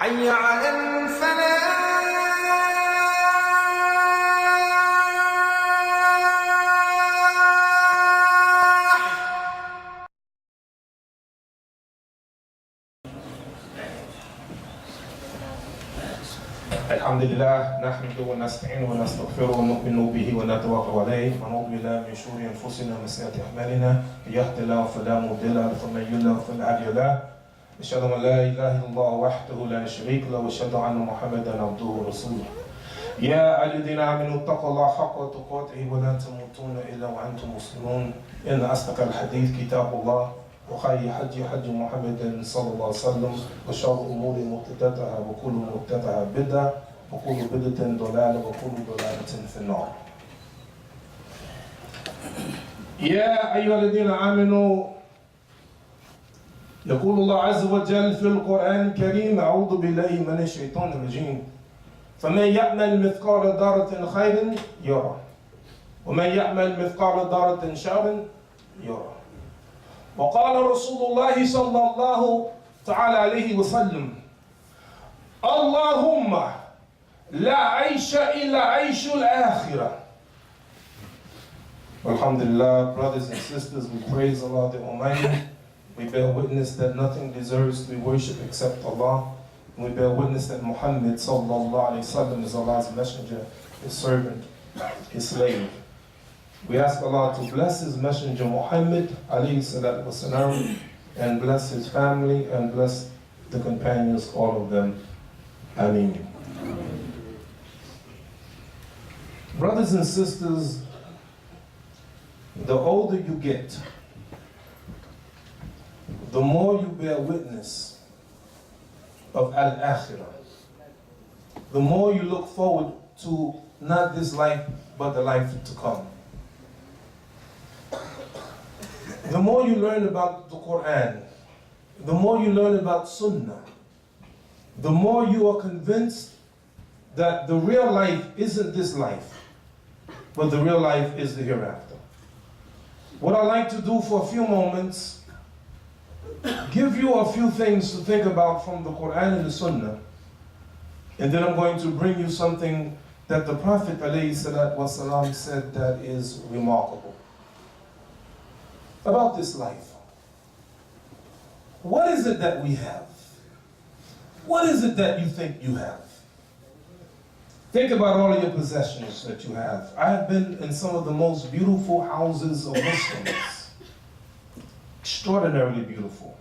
حي على الفلاح. الحمد لله نحمده ونستعينه ونستغفره ونؤمن به ونتوكل عليه ونعوذ بالله من شرور انفسنا ومن سيئات اعمالنا من يهد الله فلا مضل له ومن يضلل فلا هادي له أشهد أن لا إله إلا الله وحده لا شريك له وأشهد أن محمدا عبده ورسوله يا أيها الذين آمنوا اتقوا الله حق تقاته ولا تموتون إلا وأنتم مسلمون إن أصدق الحديث كتاب الله وخير حج محمد صلى الله عليه وسلم وشر الأمور محدثاتها وكل محدثة بدعة وكل بدعة ضلالة وكل ضلالة في النار. يا أيها الذين آمنوا يقول الله عز وجل في القرآن الكريم أعوذ بالله من الشيطان الرجيم فمن يعمل مثقال ذرة خيرا يرى ومن يعمل مثقال ذرة شرا يرى. وقال رسول الله صلى الله تعالى عليه وسلم اللهم لا عيش إلا عيش الآخرة. Alhamdulillah, brothers and sisters, we praise Allah the Almighty. We bear witness that nothing deserves to be worshipped except Allah. And we bear witness that Muhammad sallallahu alayhi wa sallam is Allah's messenger, his servant, his slave. We ask Allah to bless his messenger Muhammad alayhi salatu wasalam, and bless his family and bless the companions, all of them. Ameen. Brothers and sisters, the older you get, the more you bear witness of Al-Akhirah, the more you look forward to not this life, but the life to come. The more you learn about the Quran, the more you learn about Sunnah, the more you are convinced that the real life isn't this life, but the real life is the hereafter. What I'd like to do for a few moments, give you a few things to think about from the Quran and the Sunnah, and then I'm going to bring you something that the Prophet ﷺ said that is remarkable about this life. What is it that we have? What is it that you think you have? Think about all of your possessions that you have. I have been in some of the most beautiful houses of Muslims. Extraordinarily beautiful.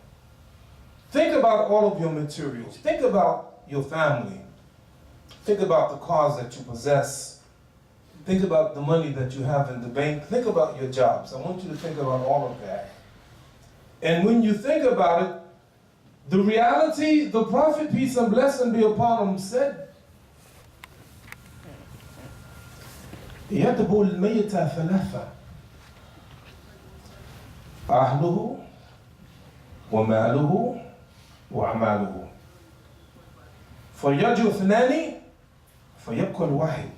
Think about all of your materials. Think about your family. Think about the cars that you possess. Think about the money that you have in the bank. Think about your jobs. I want you to think about all of that. And when you think about it, the reality, the Prophet, peace and blessing be upon him, said, يَتْبُو الْمَيْتَ ثَلَاثًا أَهْلُهُ وَمَالُهُ وَأَعْمَالُهُ فَيَرْجِعُ اثْنَانِ فَيَبْقَى الْوَاحِدُ.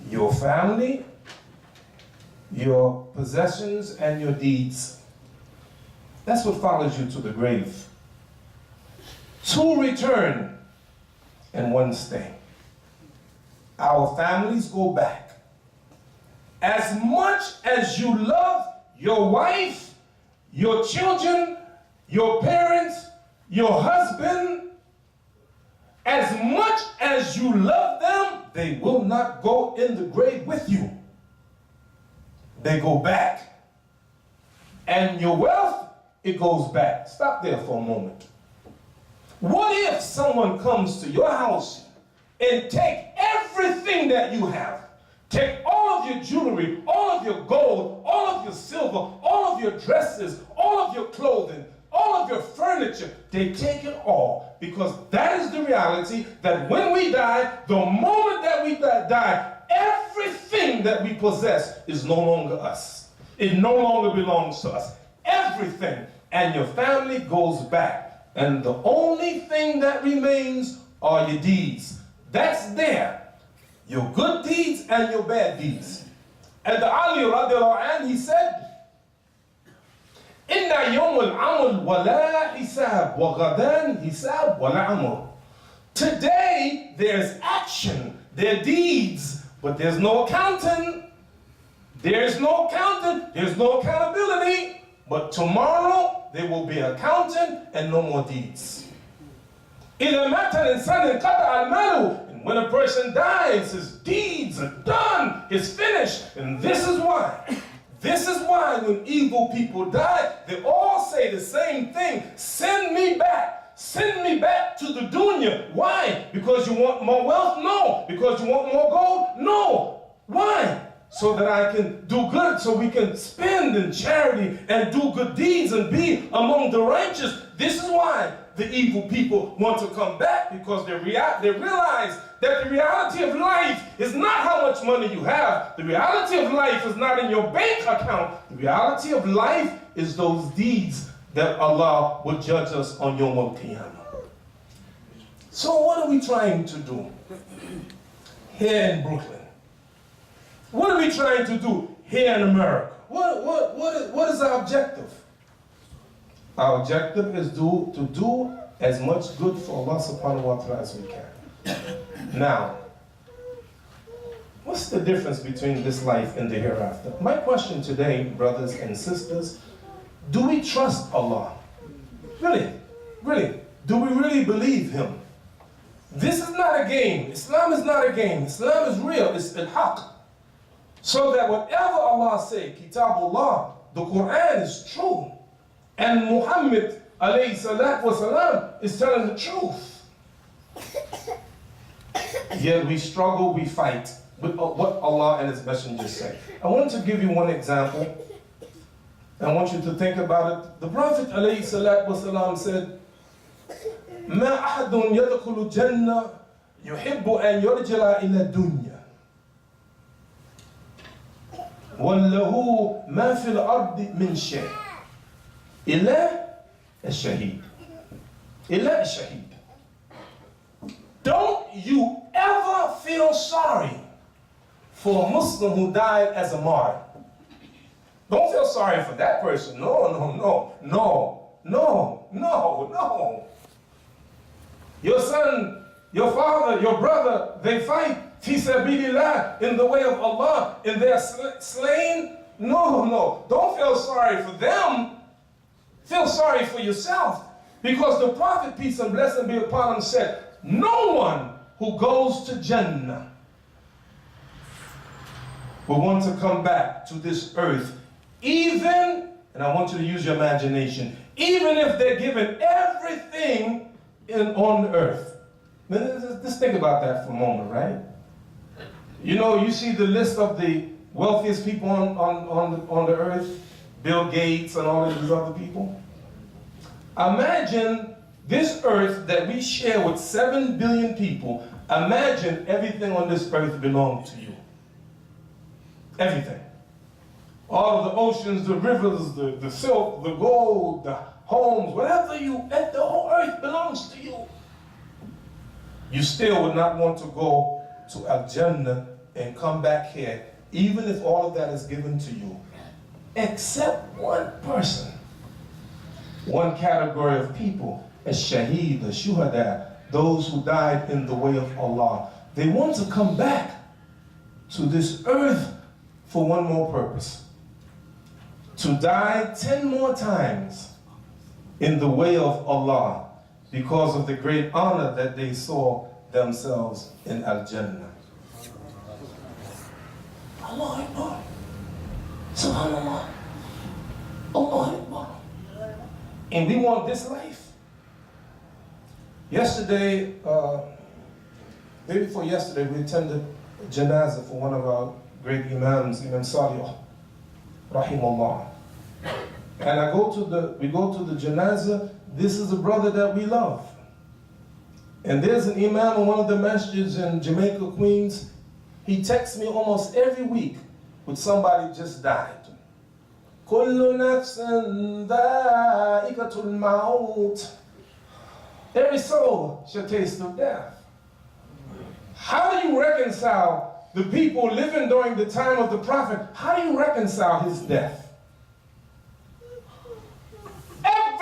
Your family, your possessions, and your deeds. That's what follows you to the grave. Two return and one stay. Our families go back. As much as you love your wife, your children, your parents, your husband, as much as you love them, they will not go in the grave with you. They go back. And your wealth, it goes back. Stop there for a moment. What if someone comes to your house and take everything that you have? Take all of your jewelry, all of your gold, all of your silver, all of your dresses, all of your clothing, all of your furniture. They take it all, because that is the reality, that when we die, the moment that we die, everything that we possess is no longer us. It no longer belongs to us. Everything. And your family goes back. And the only thing that remains are your deeds. That's there. Your good deeds and your bad deeds. And the Ali radiallahu anhu, he said, Inna yawm al-amal wala hisab, wa ghadan hisab wala amal. Today, there's action, there are deeds, but there's no accounting. There's no accounting, there's no accountability. But tomorrow, there will be accounting and no more deeds. And when a person dies, his deeds are done, it's finished. And this is why. This is why when evil people die, they all say the same thing. Send me back. Send me back to the dunya. Why? Because you want more wealth? No. Because you want more gold? No. Why? So that I can do good, so we can spend in charity and do good deeds and be among the righteous. This is why the evil people want to come back, because they realize that the reality of life is not how much money you have. The reality of life is not in your bank account. The reality of life is those deeds that Allah will judge us on Yawm al-Qiyamah. So what are we trying to do here in Brooklyn? What are we trying to do here in America? What is our objective? Our objective is to do as much good for Allah subhanahu wa ta'ala as we can. Now, what's the difference between this life and the hereafter? My question today, brothers and sisters, do we trust Allah? Really? Really? Do we really believe Him? This is not a game. Islam is not a game. Islam is real. It's al-haq. So that whatever Allah say, Kitabullah, the Quran is true. And Muhammad alayhi salatu wasalam is telling the truth. Yet we struggle, we fight with what Allah and His Messenger say. I want to give you one example. I want you to think about it. The Prophet alayhi salatu wasalam said, ما أحد يدخل الجنة يحب أن يرجع إلى الدنيا وله ما في الأرض من شيء إلا الشهيد. إلا الشهيد. Don't you ever feel sorry for a Muslim who died as a martyr. Don't feel sorry for that person. No. Your son, your father, your brother, they fight fi sabilillah, in the way of Allah, and they're slain. No. Don't feel sorry for them. Feel sorry for yourself. Because the Prophet, peace and blessing be upon him, said, no one who goes to Jannah will want to come back to this earth, even, and I want you to use your imagination, even if they're given everything on earth. Just think about that for a moment, right? You know, you see the list of the wealthiest people on the earth, Bill Gates and all of these other people. Imagine this earth that we share with 7 billion people. Imagine everything on this earth belonged to you. Everything. All of the oceans, the rivers, the silk, the gold, the homes, whatever the whole earth belongs to you. You still would not want to go to Al-Jannah and come back here, even if all of that is given to you, except one person, one category of people, as-shaheed, the shuhada, those who died in the way of Allah. They want to come back to this earth for one more purpose: to die 10 more times in the way of Allah, because of the great honor that they saw themselves in Al-Jannah. Allah Akbar. Subhanallah. Allah Akbar. And we want this life. Yesterday, day before yesterday, we attended a janazah for one of our great imams, Imam Siraj Rahimahullah. And we go to the janazah. This is a brother that we love. And there's an imam in one of the masjids in Jamaica, Queens. He texts me almost every week with somebody just died. كل نفس ذائقة الموت. Every soul shall taste of death. How do you reconcile the people living during the time of the Prophet? How do you reconcile his death?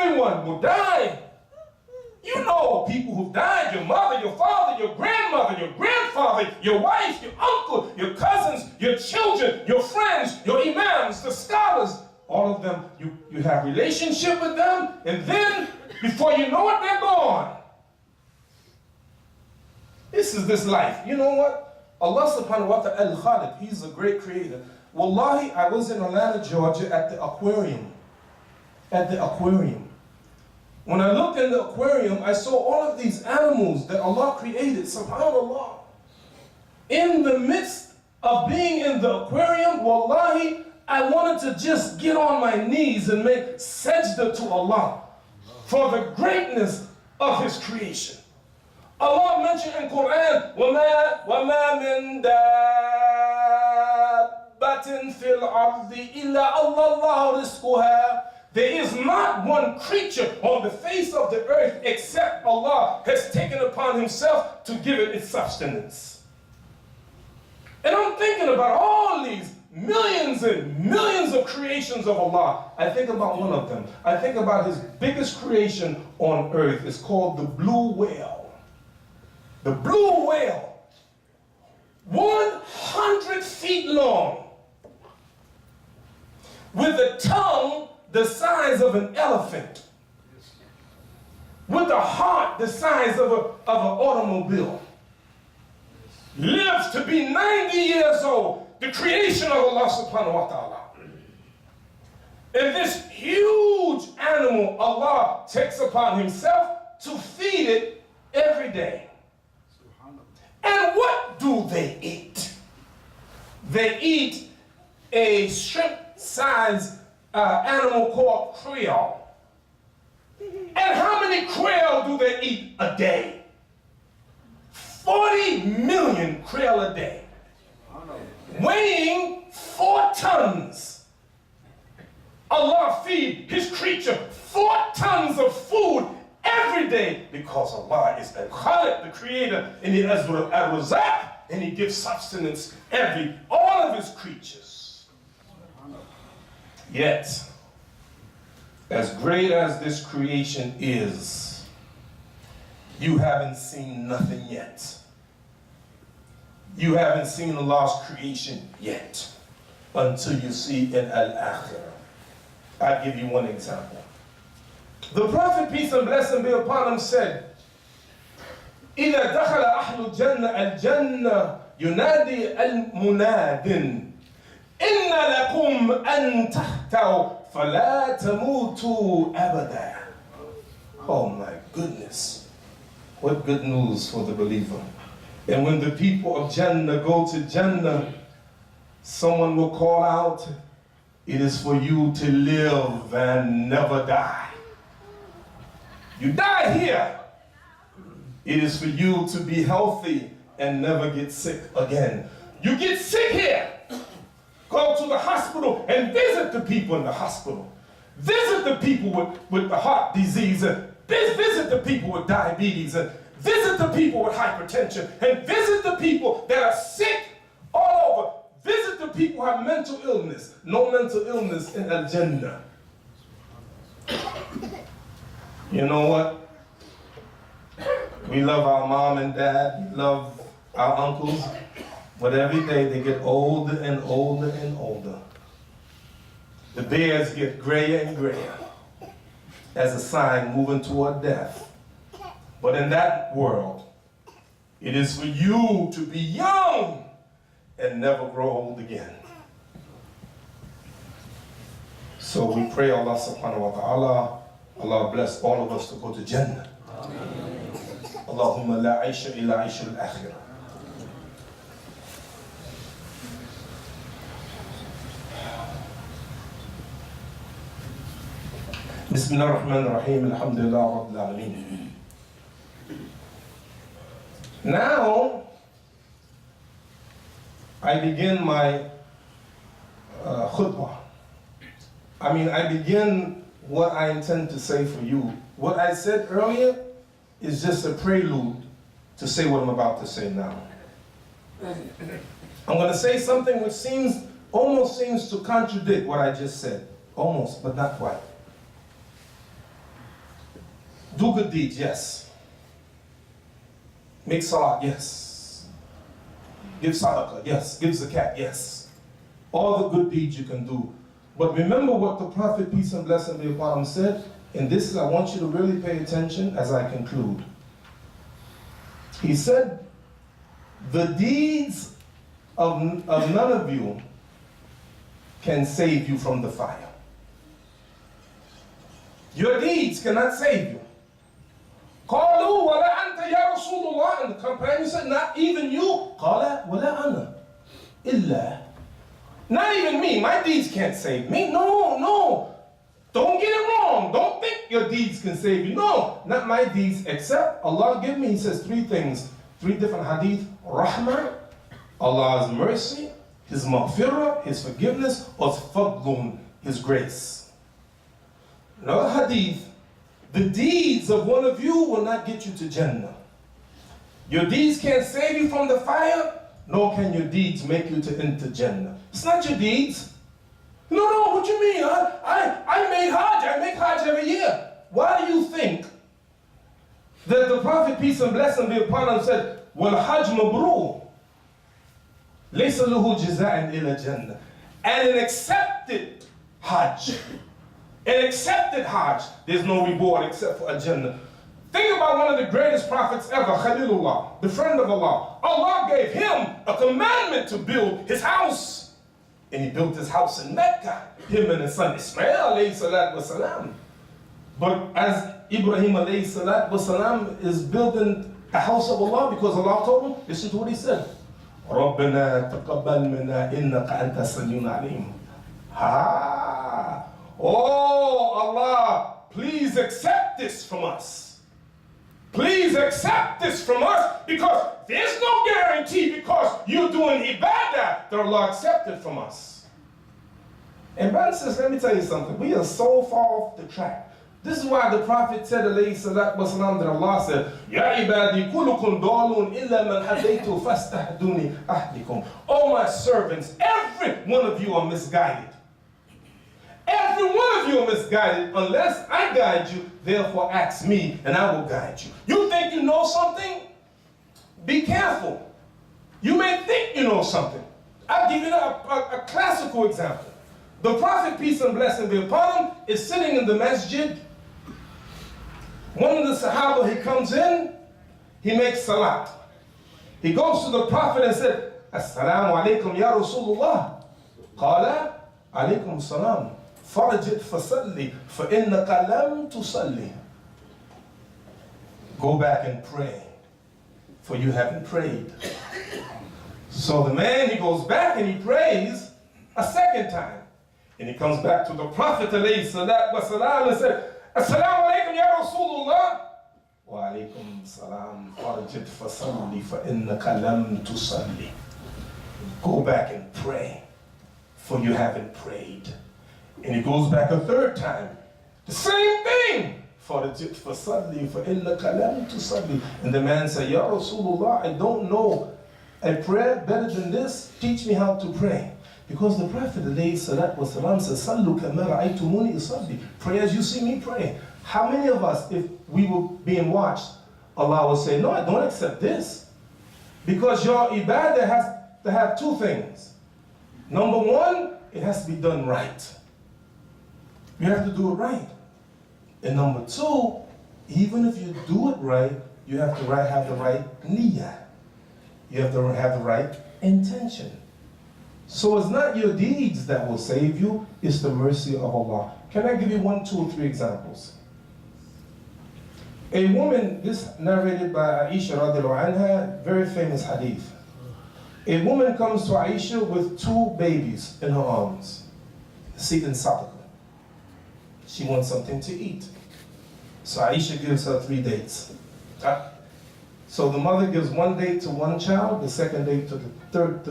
everyone will die. You know people who've died, your mother, your father, your grandmother, your grandfather, your wife, your uncle, your cousins, your children, your friends, your imams, the scholars, all of them, you have relationship with them, and then before you know it, they're gone. This is this life. You know what? Allah subhanahu wa ta'ala al-Khaliq, He's a great creator. Wallahi, I was in Atlanta, Georgia at the aquarium. When I looked in the aquarium, I saw all of these animals that Allah created, subhanAllah. In the midst of being in the aquarium, wallahi, I wanted to just get on my knees and make sajda to Allah for the greatness of His creation. Allah mentioned in Quran, وَمَا مِن دَابَّةٍ فِي الْأَرْضِ إِلَّا اللَّهُ رِزْقُهَا. There is not one creature on the face of the earth except Allah has taken upon Himself to give it its sustenance. And I'm thinking about all these millions and millions of creations of Allah. I think about one of them. I think about His biggest creation on earth. It's called the blue whale. The blue whale, 100 feet long, with a tongue the size of an elephant, with a heart the size of an automobile, lives to be 90 years old, the creation of Allah subhanahu wa ta'ala. And this huge animal, Allah takes upon Himself to feed it every day. And what do they eat? They eat a shrimp-sized animal called krill. And how many krill do they eat a day? 40 million krill a day, weighing 4 tons. Allah feed His creature 4 tons of food every day because Allah is Al-Khaliq, the creator, and He has Al-Razaq, and He gives sustenance all of His creatures. Yet, as great as this creation is, you haven't seen nothing yet. You haven't seen Allah's creation yet until you see in Al-Akhirah. I'll give you one example. The Prophet, peace and blessing be upon him, said, إِذَا دَخَلَ أَحْلُ الْجَنَّةِ يُنَادِي الْمُنَادٍ إِنَّ لَكُمْ أَن تَحْتَوْا فَلَا تَمُوتُوا أَبَدًا. Oh my goodness. What good news for the believer. And when the people of Jannah go to Jannah, someone will call out, it is for you to live and never die. You die here. It is for you to be healthy and never get sick again. You get sick here. Go to the hospital and visit the people in the hospital. Visit the people with the heart disease. Visit the people with diabetes. Visit the people with hypertension. And visit the people that are sick all over. Visit the people who have mental illness. No mental illness in Al-Jannah. You know what? We love our mom and dad. We love our uncles. But every day they get older and older and older. The bears get grayer and grayer as a sign moving toward death. But in that world, it is for you to be young and never grow old again. So we pray Allah subhanahu wa ta'ala, Allah bless all of us to go to Jannah. Allahumma la aisha illa aisha al-akhirah. Bismillah ar-Rahman ar-Rahim, alhamdulillah rabbil alameen. Now, I begin my khutbah. I begin what I intend to say for you. What I said earlier is just a prelude to say what I'm about to say now. I'm going to say something which almost seems to contradict what I just said. Almost, but not quite. Do good deeds, yes. Make salat, yes. Give sadaqah, yes. Give zakat, yes. All the good deeds you can do. But remember what the Prophet, peace and blessing be upon him, said, and this is, I want you to really pay attention as I conclude. He said, the deeds of none of you can save you from the fire. Your deeds cannot save you. قالوا ولا أنت يا رسول الله, and the companion said, not even you. قال ولا أنا إلا. Not even me. My deeds can't save me. No. Don't get it wrong. Don't think your deeds can save you. No, not my deeds, except Allah give me, he says three things, three different hadith. Rahmah, Allah's mercy, His maghfirah, His forgiveness, or fadlun, His grace. Another hadith, the deeds of one of you will not get you to Jannah. Your deeds can't save you from the fire, nor can your deeds make you to enter Jannah. It's not your deeds. No, what you mean? I made Hajj. I make Hajj every year. Why do you think that the Prophet, peace and blessing be upon him, said, "Wal Hajj mabrur, laysa lahu jaza'an ila Jannah," and an accepted Hajj, there's no reward except for a Jannah. Think about one of the greatest prophets ever, Khalilullah, the friend of Allah. Allah gave him a commandment to build his house. And he built his house in Mecca, him and his son Ismail alayhi salatu wasalam. But as Ibrahim alayhi salatu wasalam is building a house of Allah, because Allah told him, listen to what he said. رَبَّنَا تَقَبَّلْ مِنَا إِنَّكَ أَنْتَ السَّمِيعُ الْعَلِيمُ. Oh Allah, please accept this from us. Please accept this from us, because there's no guarantee because you're doing ibadah that Allah accepted from us. And brothers and sisters, let me tell you something. We are so far off the track. This is why the Prophet said, alayhi salatu wasalam, that Allah said, Ya ibadi kullukum dalun illa man hadaytu fastahduni ahdikum. Oh my servants, every one of you are misguided. Every one of you are misguided unless I guide you. Therefore ask me and I will guide you. You think you know something? Be careful. You may think you know something. I'll give you a classical example. The Prophet, peace and blessing be upon him, is sitting in the masjid. One of the Sahaba, he comes in, he makes salat. He goes to the Prophet and said, Assalamu alaikum ya Rasulullah. Qala alaikum salam. Farajit fasalli, fa innaka lam tusalli. Go back and pray, for you haven't prayed. So the man, he goes back and he prays a second time. And he comes back to the Prophet alayhi salatu wasalam and said, Assalamu alaikum ya Rasulullah. Wa alaikum salam. Farajit fasalli, fa innaka lam tusalli. Go back and pray, for you haven't prayed. And he goes back a third time. The same thing. Farajit fasalli, fa innaka lam tusalli. And the man said, Ya Rasulullah, I don't know a prayer better than this. Teach me how to pray. Because the Prophet alayhi salatu wasalam says, Sallu kama ra'aytumuni usalli. Pray as you see me pray. How many of us, if we were being watched, Allah will say, no, I don't accept this. Because your ibadah has to have two things. Number one, it has to be done right. You have to do it right. And number two, even if you do it right, you have to have the right niyyah. You have to have the right intention. So it's not your deeds that will save you, it's the mercy of Allah. Can I give you 1, 2, or 3 examples? A woman, this narrated by Aisha radiallahu anha, very famous hadith. A woman comes to Aisha with 2 babies in her arms, seeking sadaqah. She wants something to eat. So Aisha gives her 3 dates. So the mother gives 1 date to one child, the second date to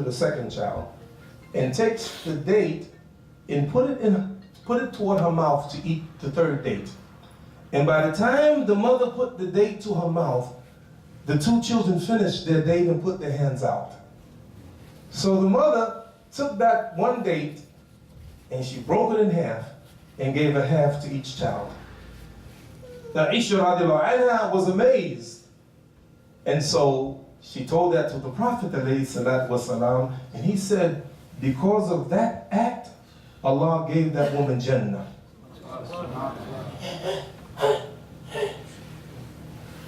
the second child, and takes the date and put it toward her mouth to eat the 3rd date. And by the time the mother put the date to her mouth, the 2 children finished their date and put their hands out. So the mother took that 1 date and she broke it in half and gave a half to each child. Aisha radiallahu anha was amazed. And so she told that to the Prophet alayhi salatu wasalam, and he said, because of that act, Allah gave that woman Jannah.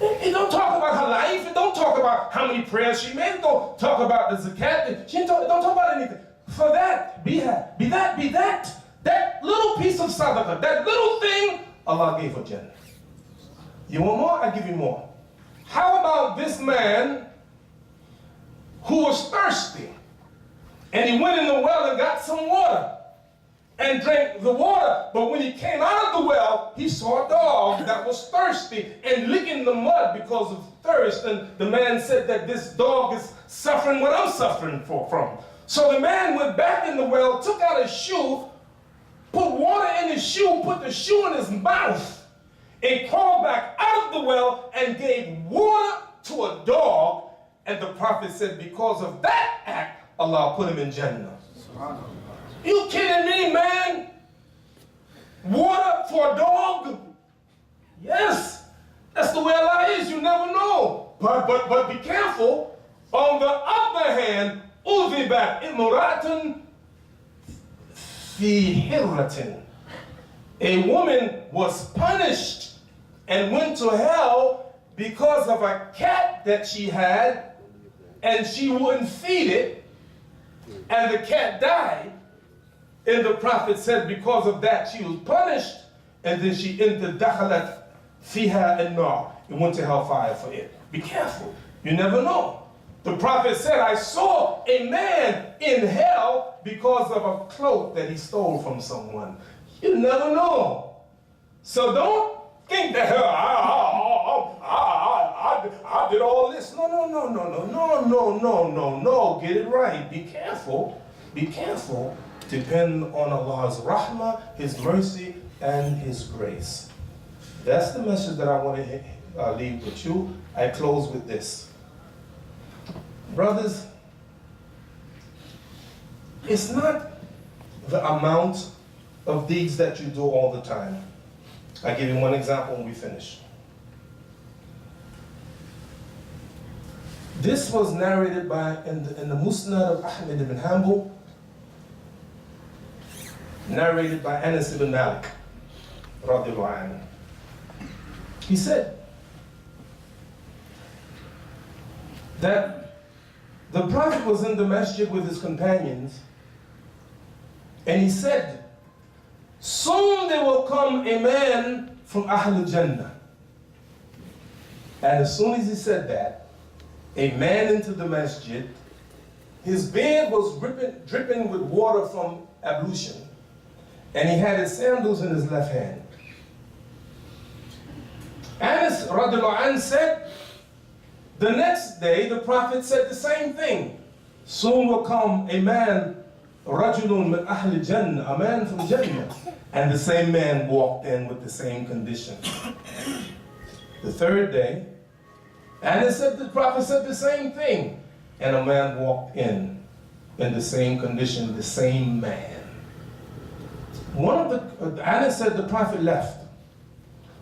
It don't talk about her life. It don't talk about how many prayers she made. It don't talk about the zakat. She don't talk about anything. For that, be that little piece of sadaqah, that little thing, Allah gave her Jannah. You want more? I give you more. How about this man who was thirsty, and he went in the well and got some water and drank the water, but when he came out of the well, he saw a dog that was thirsty and licking the mud because of thirst, and the man said that this dog is suffering what I'm suffering from. So the man went back in the well, took out his shoe, put water in his shoe, put the shoe in his mouth, and crawled back out of the well and gave water to a dog. And the Prophet said, because of that act, Allah put him in Jannah. You kidding me, man? Water for a dog? Yes, that's the way Allah is. You never know. But be careful. On the other hand, uzibat imra'atun fi hirratin. A woman was punished and went to hell because of a cat that she had, and she wouldn't feed it, and the cat died. And the Prophet said because of that she was punished, and then she entered dakhalat fiha an-nar, and went to hellfire for it. Be careful, you never know. The Prophet said, I saw a man in hell because of a cloak that he stole from someone. You never know. So don't think that I did all this. No. Get it right. Be careful. Be careful. Depend on Allah's rahmah, His mercy, and His grace. That's the message that I want to leave with you. I close with this. Brothers, it's not the amount of deeds that you do all the time. I'll give you one example when we finish. This was narrated in the Musnad of Ahmed ibn Hanbal, narrated by Anas ibn Malik, radiallahu anhu. He said that the Prophet was in the masjid with his companions, and he said, soon there will come a man from Ahlul Jannah. And as soon as he said that, a man entered the masjid. His beard was dripping with water from ablution, and he had his sandals in his left hand. Anas radiallahu anhu said, the next day the Prophet said the same thing. Soon will come a man, rajulun min ahli jannah, a man from Jannah. And the same man walked in with the same condition. The third day, and the Prophet said the same thing. And a man walked in the same condition, the same man. Anas said the Prophet left.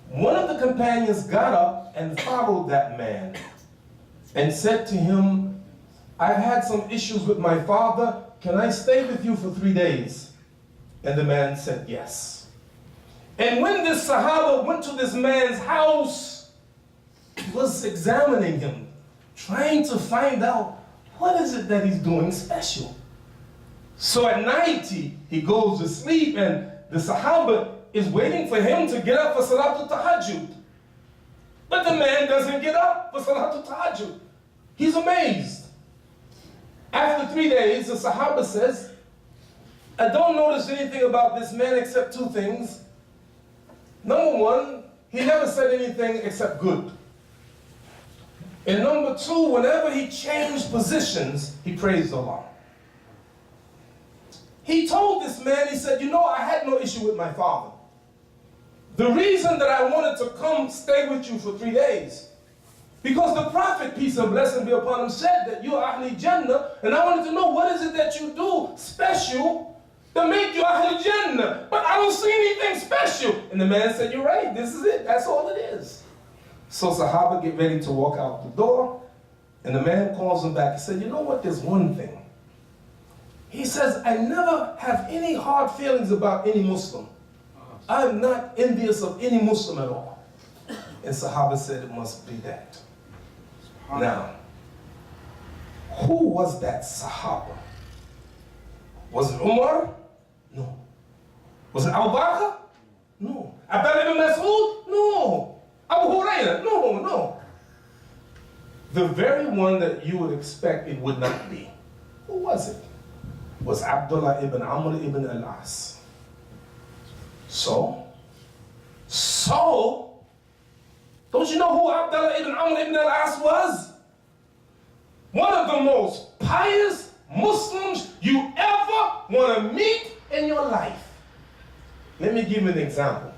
One of the companions got up and followed that man and said to him, I've had some issues with my father. Can I stay with you for 3 days? And the man said yes. And when this Sahaba went to this man's house, he was examining him, trying to find out what is it that he's doing special. So at night he goes to sleep, and the Sahaba is waiting for him to get up for Salatul Tahajjud. But the man doesn't get up for Salatul Tahajjud. He's amazed. After 3 days, the Sahaba says, I don't notice anything about this man except 2 things. Number 1, he never said anything except good. And number 2, whenever he changed positions, he praised Allah. He told this man, he said, I had no issue with my father. The reason that I wanted to come stay with you for 3 days, because the Prophet, peace and blessing be upon him, said that you are Ahli Jannah, and I wanted to know what is it that you do special to make you Ahl Jannah, but I don't see anything special. And the man said, you're right, this is it, that's all it is. So Sahaba get ready to walk out the door, and the man calls him back. He said, you know what, there's one thing. He says, I never have any hard feelings about any Muslim. I'm not envious of any Muslim at all. And Sahaba said, it must be that. Now, who was that Sahaba? Was it Umar? No. Was it Abu Bakr? No. Abdullah ibn Mas'ud? No. Abu Hurairah? No. The very one that you would expect it would not be. Who was it? Was Abdullah ibn Amr ibn al-As. So, don't you know who Abdullah ibn Amr ibn al-As was? One of the most pious Muslims you ever want to meet in your life. Let me give you an example.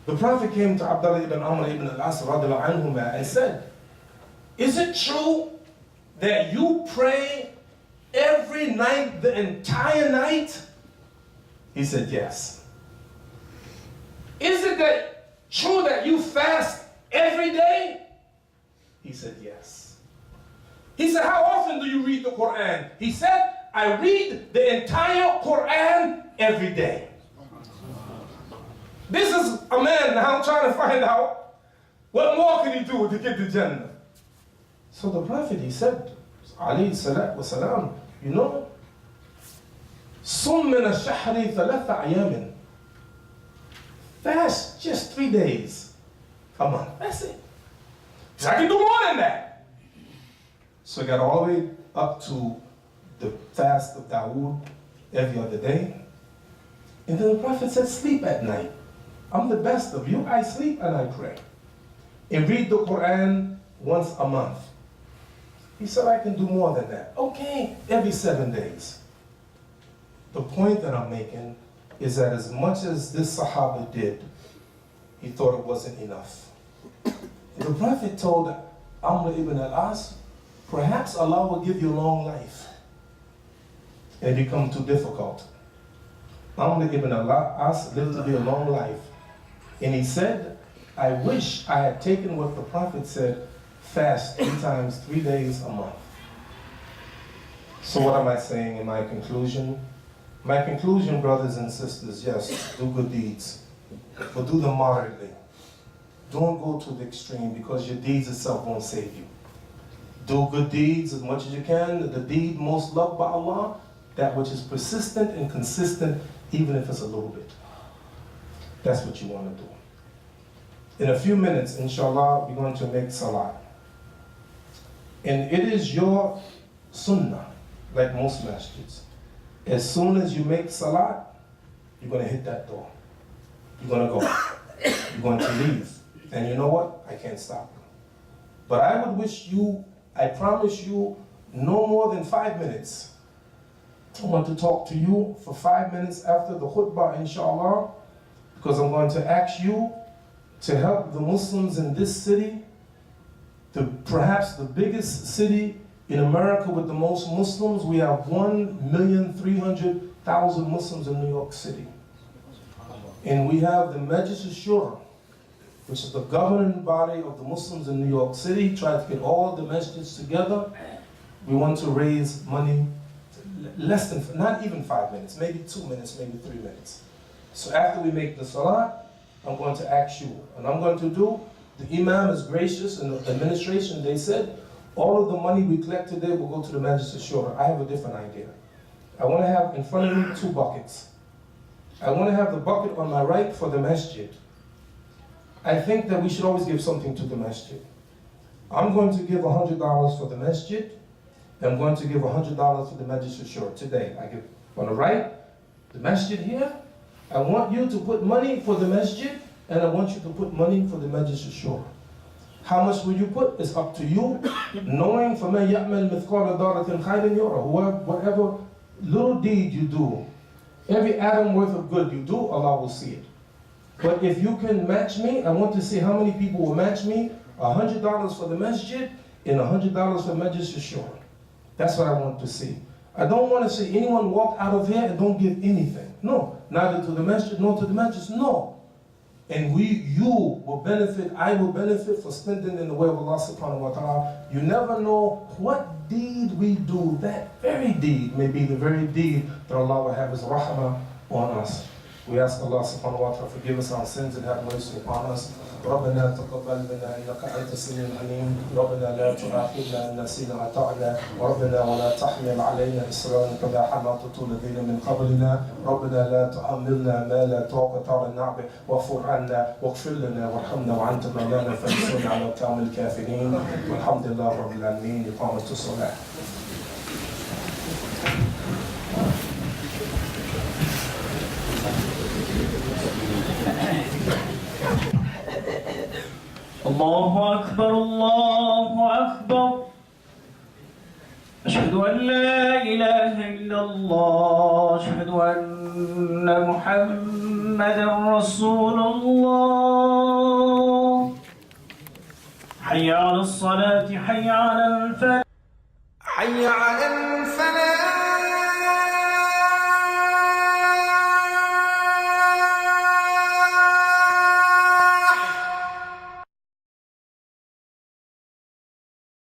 The Prophet came to Abdullah ibn Amr ibn al-As radiallahu anhuma and said, is it true that you pray every night, the entire night? He said, yes. Is it true that you fast every day? He said, yes. He said, how often do you read the Quran? He said, I read the entire Quran every day. This is a man now trying to find out what more can he do to get to Jannah. So the Prophet, he said, alayhi salatu wasalam, you know, صُمْ مِنَ الشَّهْرِ ثَلَثَ أَيَامٍ. Fast just 3 days a month. That's it. So I can do more than that. So I got all the way up to the fast of Dawood every other day. And then the Prophet said, sleep at night. I'm the best of you. I sleep and I pray. And read the Quran once a month. He said, I can do more than that. Okay, every 7 days. The point that I'm making is that as much as this Sahaba did, he thought it wasn't enough. The Prophet told Amr ibn al-As, perhaps Allah will give you long life. And it become too difficult. Amr ibn al-As lived to be a long life. And he said, I wish I had taken what the Prophet said, fast 3 times, 3 days a month. So what am I saying in my conclusion? My conclusion, brothers and sisters, yes, do good deeds, but do them moderately. Don't go to the extreme because your deeds itself won't save you. Do good deeds as much as you can. The deed most loved by Allah, that which is persistent and consistent, even if it's a little bit. That's what you want to do. In a few minutes, inshallah, we're going to make salat. And it is your sunnah, like most masjids. As soon as you make salat, you're going to hit that door. You're going to go. You're going to leave. And you know what? I can't stop you. But I would wish you, I promise you, no more than 5 minutes. I want to talk to you for 5 minutes after the khutbah, inshallah, because I'm going to ask you to help the Muslims in this city, perhaps the biggest city in America with the most Muslims. We have 1,300,000 Muslims in New York City. And we have the Majlis al-Shura, which is the governing body of the Muslims in New York City, try to get all the masjids together. We want to raise money, less than, not even 5 minutes, maybe 2 minutes, maybe 3 minutes. So after we make the salat, I'm going to ask you, and I'm going to do, the Imam is gracious, and the administration, they said, all of the money we collect today will go to the Majlis al-Shura. I have a different idea. I want to have in front of me 2 buckets. I want to have the bucket on my right for the masjid. I think that we should always give something to the masjid. I'm going to give $100 for the masjid, and I'm going to give $100 for the Majlis al-Shura today. I give on the right, the masjid here. I want you to put money for the masjid, and I want you to put money for the Majlis al-Shura. How much will you put? It's up to you, knowing فَمَنْ يَعْمَلْ مِثْقَالَ ذَرَّةٍ خَيْرٍ يَرَهُ. Whatever little deed you do, every atom worth of good you do, Allah will see it. But if you can match me, I want to see how many people will match me, $100 for the masjid and $100 for Majlis al-Shura. That's what I want to see. I don't want to say anyone walk out of here and don't give anything. No, neither to the masjid nor to the masjid. No. And you will benefit, I will benefit for spending in the way of Allah subhanahu wa ta'ala. You never know what deed we do. That very deed may be the very deed that Allah will have His rahmah on us. We ask Allah subhanahu wa ta'ala forgive us our sins and have mercy upon us. ربنا تقبل منا انك انت السميع العليم ربنا لا تؤاخذنا ان نسينا اطعنا وربنا ولا تحمل علينا اسرا كما حملته الذين من قبلنا ربنا لا تحملنا ما لا طاقه لنا به واغفر عنا واغفر لنا وارحمنا وانت مولانا فانصرنا على القوم الكافرين والحمد لله رب العالمين. إقامة الصلاة. الله أكبر الله أكبر أشهد أن لا إله إلا الله أشهد أن محمدا رسول الله حي على الصلاة حي على الفلاح حي على الفلاح